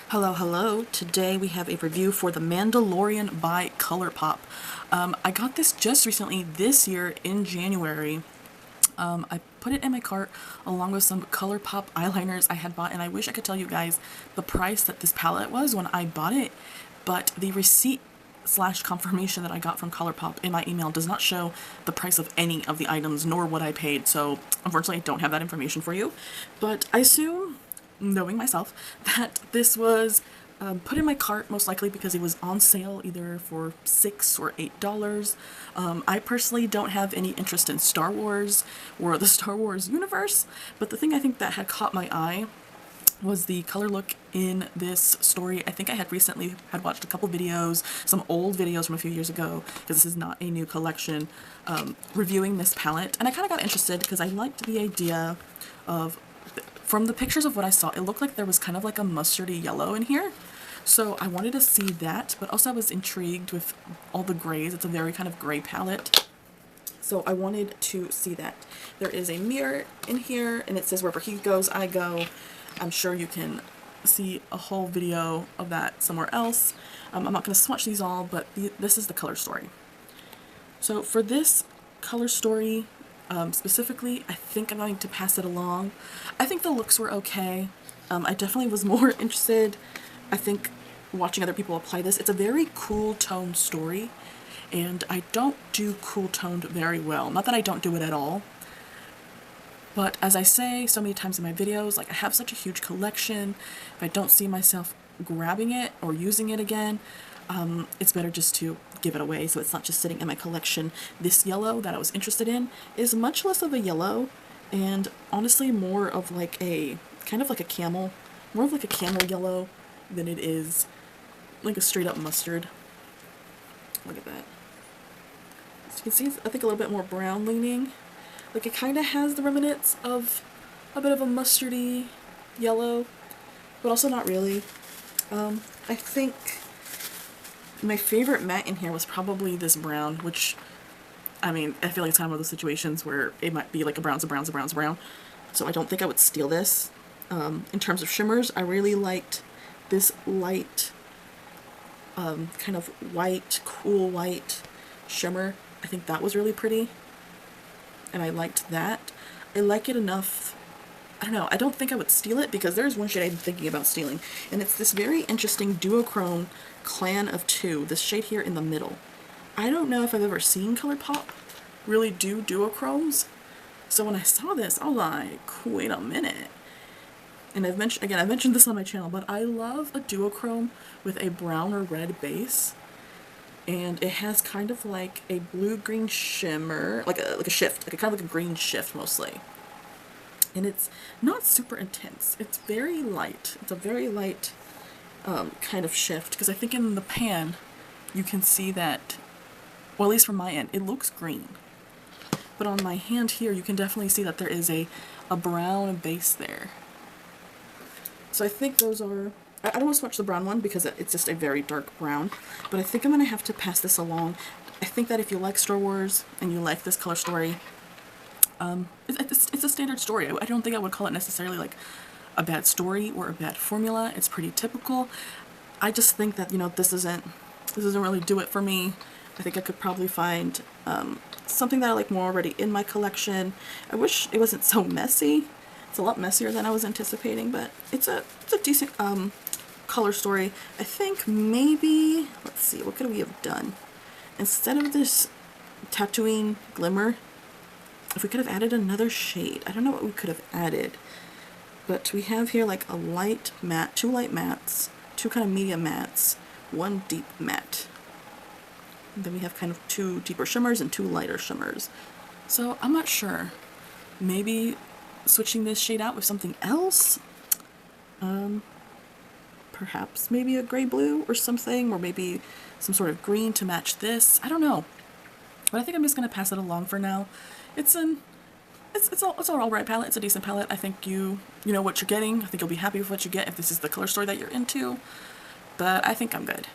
Hello, hello. Today we have a review for the Mandalorian by ColourPop. I got this just recently this year in January. I put it in my cart along with some ColourPop eyeliners I had bought, and I wish I could tell you guys the price that this palette was when I bought it, but the receipt slash confirmation that I got from ColourPop in my email does not show the price of any of the items nor what I paid, so unfortunately I don't have that information for you. But I assume, knowing myself, that this was put in my cart most likely because it was on sale either for $6 or $8. I personally don't have any interest in Star Wars or the Star Wars universe, but the thing I think that had caught my eye was the color look in this story. I think I had recently watched a couple videos, some old videos from a few years ago, because this is not a new collection, reviewing this palette, and I kind of got interested because I liked the idea of, from the pictures of what I saw, it looked like there was kind of like a mustardy yellow in here. So I wanted to see that, but also I was intrigued with all the grays. It's a very kind of gray palette. So I wanted to see that. There is a mirror in here, and it says wherever he goes, I go. I'm sure you can see a whole video of that somewhere else. I'm not going to swatch these all, but this is the color story. So for this color story, specifically, I think I'm going to pass it along. I think the looks were okay. I definitely was more interested, I think, watching other people apply this. It's a very cool toned story, and I don't do cool toned very well. Not that I don't do it at all, but as I say so many times in my videos, like, I have such a huge collection. If I don't see myself grabbing it or using it again, it's better just to give it away so it's not just sitting in my collection. This yellow that I was interested in is much less of a yellow, and honestly more of like a kind of like a camel, more of like a camel yellow than it is like a straight up mustard. Look at that. As you can see, it's, I think, a little bit more brown leaning. Like, it kind of has the remnants of a bit of a mustardy yellow, but also not really. I think my favorite matte in here was probably this brown, which, I mean, I feel like it's kind of one of those situations where it might be like a brown's a brown's a brown's a brown, so I don't think I would steal this. In terms of shimmers, I really liked this light, kind of white, cool white shimmer. I think that was really pretty, and I liked that. I like it enough. I don't know, I don't think I would steal it because there's one shade I'm thinking about stealing, and it's this very interesting duochrome Clan of Two, this shade here in the middle. I don't know if I've ever seen ColourPop really do duochromes, so when I saw this, I was like, wait a minute. And I've mentioned this on my channel, but I love a duochrome with a brown or red base, and it has kind of like a blue-green shimmer, like a shift, like a kind of like a green shift mostly. And it's not super intense. It's very light. It's a very light kind of shift, because I think in the pan you can see that, well, at least from my end, it looks green. But on my hand here, you can definitely see that there is a brown base there. So I think those are, I don't want to swatch the brown one because it's just a very dark brown, but I think I'm going to have to pass this along. I think that if you like Star Wars and you like this color story, it's a standard story. I don't think I would call it necessarily like a bad story or a bad formula. It's pretty typical. I just think that, you know, this doesn't really do it for me. I think I could probably find something that I like more already in my collection. I wish it wasn't so messy. It's a lot messier than I was anticipating, but it's a decent color story. I think maybe, let's see, what could we have done? Instead of this Tatooine glimmer, if we could have added another shade. I don't know what we could have added, but we have here like a light matte, two light mattes, two kind of medium mattes, one deep matte. And then we have kind of two deeper shimmers and two lighter shimmers. So I'm not sure. Maybe switching this shade out with something else? Perhaps maybe a gray blue or something, or maybe some sort of green to match this. I don't know. But I think I'm just going to pass it along for now. It's an alright palette. It's a decent palette. I think you know what you're getting. I think you'll be happy with what you get if this is the color story that you're into. But I think I'm good.